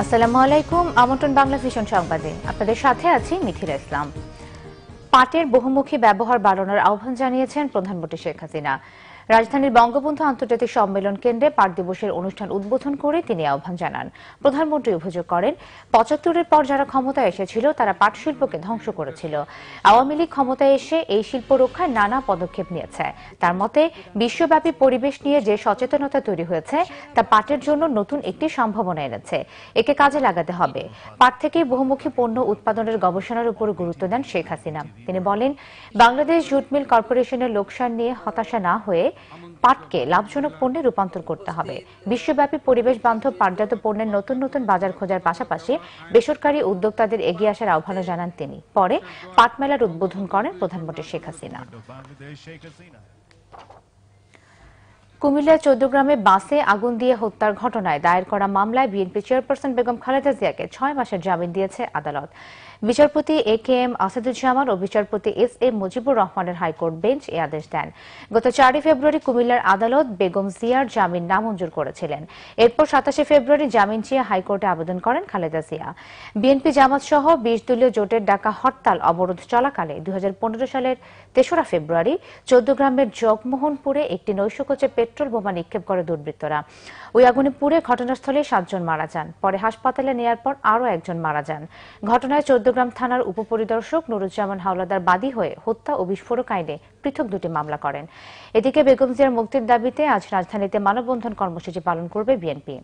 আসসালামু আলাইকুম। আমন্ত্রণ বাংলা ভিশন সংবাদে আপনাদের সাথে আছি মিথিলা ইসলাম। পাটের বহুমুখী ব্যবহার বাড়ানোর আহ্বান জানিয়েছেন প্রধানমন্ত্রী শেখ হাসিনা। রাজধানীর বঙ্গবন্ধু আন্তর্জাতিক সম্মেলন কেন্দ্রে পাট দিবসের অনুষ্ঠান উদ্বোধন করে তিনি আহ্বান জানান। প্রধানমন্ত্রী অভিযোগ করেন, ৭৫-এর পর যারা ক্ষমতায় এসেছিল তারা পাট শিল্পকে ধ্বংস করেছিল। আওয়ামী লীগ ক্ষমতায় এসে এই শিল্প রক্ষায় নানা পদক্ষেপ নিয়েছে। তার মতে, বিশ্বব্যাপী পরিবেশ নিয়ে যে সচেতনতা তৈরি হয়েছে তা পাটের জন্য নতুন একটি সম্ভাবনা এনেছে। একে কাজে লাগাতে হবে। পাট থেকেই বহুমুখী পণ্য উৎপাদনের গবেষণার উপর গুরুত্ব দেন শেখ হাসিনা। তিনি বলেন, বাংলাদেশ জুট মিল কর্পোরেশনের লোকসান নিয়ে হতাশা না হয়ে পাটকে লাভজনক পণ্যে রূপান্তর করতে হবে। বিশ্বব্যাপী পরিবেশ বান্ধব পাটজাত পণ্যের নতুন নতুন বাজার খোঁজার পাশাপাশি বেসরকারি উদ্যোক্তাদের এগিয়ে আসার আহ্বানও জানান তিনি। পরে পাট মেলার উদ্বোধন করেন প্রধানমন্ত্রী শেখ হাসিনা। কুমিল্লার ১৪ গ্রামে বাসে আগুন দিয়ে হত্যার ঘটনায় দায়ের করা মামলায় বিএনপি চেয়ারপারসন বেগম খালেদা জিয়াকে ৬ মাসের জামিন দিয়েছে আদালত। বিচারপতি এ.কে.এম. আসাদুজ্জামান ও বিচারপতি এস.এ. মুজিবুর রহমানের হাইকোর্ট বেঞ্চ এই আদেশ দেন। গত ৪ ফেব্রুয়ারি কুমিল্লার আদালত বেগম জিয়ার জামিন নামঞ্জুর করেছিলেন। এরপর ২৭ ফেব্রুয়ারি জামিন চেয়ে হাইকোর্টে আবেদন করেন খালেদা জিয়া। বিএনপি জামাত সহ ২০ দলীয় জোটের ডাকা হরতাল অবরোধ চলাকালে ২০১৫ সালের ৩রা ফেব্রুয়ারি ১৪ গ্রামের জগমোহনপুরে একটি নৈশকোচে পেট্রোল বোমা নিক্ষেপ করে দুর্বৃত্তরা। ওই আগুনে পুড়ে ঘটনাস্থলে ৭ জন মারা যান। পরে হাসপাতালে নেয়ার পর আরও একজন মারা যান। ঘটনায় ১৪গ্রাম থানার উপপরিদর্শক নুরুজ্জামান হাওলাদার বাদী হয়ে হত্যা ও বিস্ফোরক আইনে পৃথক দুটি মামলা করেন। এদিকে বেগম জিয়ার মুক্তির দাবিতে আজ রাজধানীতে মানববন্ধন কর্মসূচি পালন করবে BNP.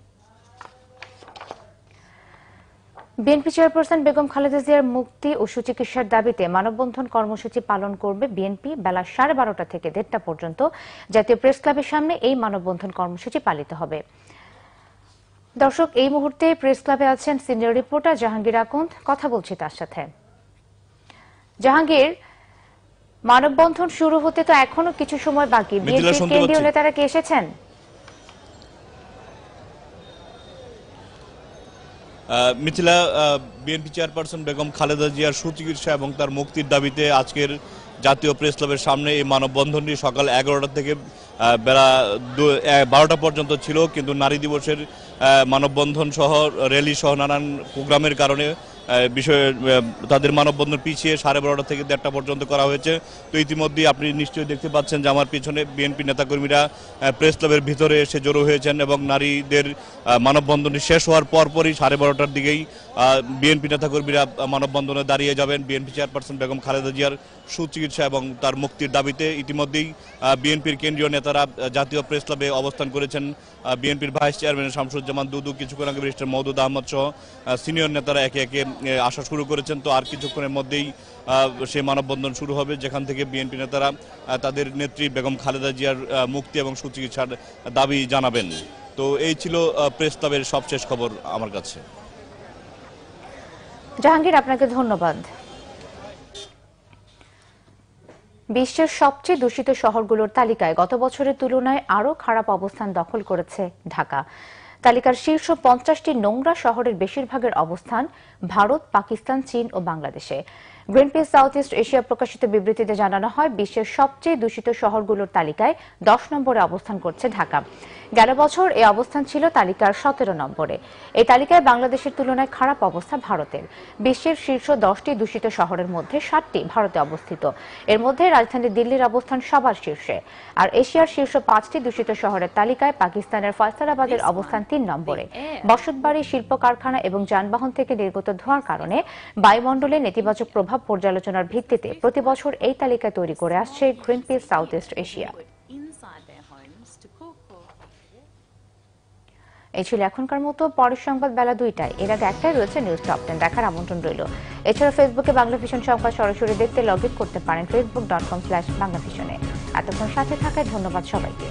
BNP chairperson Begum Khaleda জিয়ার মুক্তি ও সুচিকিৎসার দাবিতে মানববন্ধন কর্মসূচি পালন করবে বিএনপি। বেলা ১২:৩০ থেকে ১:৩০ পর্যন্ত জাতীয় প্রেস ক্লাবের সামনে এই মানববন্ধন কর্মসূচি পালিত হবে। দর্শক, এই মুহূর্তে প্রেস ক্লাবে আছেন সিনিয়র রিপোর্টার জাহাঙ্গীর আকন্দ। কথা বলছি তার সাথে। জাহাঙ্গীর, মানববন্ধন শুরু হতে তো এখনো কিছু সময় বাকি। বিএনপির কেন্দ্রীয় নেতারা কি এসেছেন? মিথিলা, বিএনপি চেয়ারপারসন বেগম খালেদা জিয়ার সুচিকিৎসা এবং তার মুক্তির দাবিতে আজকের জাতীয় প্রেস ক্লাবের সামনে এই মানববন্ধনটি সকাল ১১টা থেকে বেলা ১২টা পর্যন্ত ছিল, কিন্তু নারী দিবসের মানববন্ধন সহ র্যালি সহ নানান প্রোগ্রামের কারণে বিষয়ে তাদের মানববন্ধন পিছিয়ে ১২:৩০ থেকে ১:৩০ পর্যন্ত করা হয়েছে। তো ইতিমধ্যেই আপনি নিশ্চয়ই দেখতে পাচ্ছেন যে আমার পিছনে বিএনপি নেতাকর্মীরা প্রেস ক্লাবের ভিতরে এসে জড়ো হয়েছেন এবং নারীদের মানববন্ধনটি শেষ হওয়ার পরপরই 12:30টার দিকেই বিএনপি নেতাকর্মীরা মানববন্ধনে দাঁড়িয়ে যাবেন বিএনপি চেয়ারপারসন বেগম খালেদা জিয়ার সুচিকিৎসা এবং তার মুক্তির দাবিতে। ইতিমধ্যেই বিএনপির কেন্দ্রীয় নেতারা জাতীয় প্রেস ক্লাবে অবস্থান করেছেন। বিএনপির ভাইস চেয়ারম্যান শামসুজ্জামান দুদু, কিছুক্ষণ আগে ব্যারিস্টার মওদুদ আহমদ সহ সিনিয়র নেতারা একে একে আসা শুরু করেছেন। তো আর কিছুক্ষণের মধ্যেই সেই মানববন্ধন শুরু হবে, যেখান থেকে বিএনপি নেতারা তাদের নেত্রী বেগম খালেদা জিয়ার মুক্তি এবং সুচিকিৎসার দাবি জানাবেন। তো এই ছিল প্রেস ক্লাবের সবশেষ খবর আমার কাছে। জাহাঙ্গীর, আপনাকে ধন্যবাদ। বিশ্বের সবচেয়ে দূষিত শহরগুলোর তালিকায় গত বছরের তুলনায় আরও খারাপ অবস্থান দখল করেছে ঢাকা। তালিকার শীর্ষ ৫০টি নোংরা শহরের বেশিরভাগের অবস্থান ভারত, পাকিস্তান, চীন ও বাংলাদেশে। গ্রিনপিস সাউথ ইস্ট এশিয়া প্রকাশিত বিবৃতিতে জানানো হয়, বিশ্বের সবচেয়ে দূষিত শহরগুলোর তালিকায় ১০ নম্বরে অবস্থান করছে ঢাকা। গেল বছর এই অবস্থান ছিল তালিকার ১৭ নম্বরে। এই তালিকায় বাংলাদেশের তুলনায় খারাপ অবস্থা ভারতের। বিশ্বের শীর্ষ ১০টি দূষিত শহরের মধ্যে ৭টি ভারতে অবস্থিত। এর মধ্যে রাজধানী দিল্লির অবস্থান সবার শীর্ষে। আর এশিয়ার শীর্ষ ৫টি দূষিত শহরের তালিকায় পাকিস্তানের ফয়সালাবাদের অবস্থান ৩ নম্বরে। বসতবাড়ি, শিল্প কারখানা এবং যানবাহন থেকে নির্গত ধোঁয়ার কারণে বায়ুমণ্ডলে নেতিবাচক প্রভাব পর্যালোচনার ভিত্তিতে প্রতি বছর এই তালিকা তৈরি করে আসছে গ্রিনপিস সাউথ ইস্ট এশিয়া। এই ছিল এখনকার মতো। পরের সংবাদ বেলা ২টায়। এর আগে একটাই রয়েছে নিউজ টপ 10 দেখার আমন্ত্রণ রইল। এছাড়া ফেসবুকে বাংলা ভিশন সংবাদ সরাসরি দেখতে লগ ইন করতে পারেন facebook.com/বাংলাভিশনে। এতক্ষণ সাথে থাকায় ধন্যবাদ সবাইকে।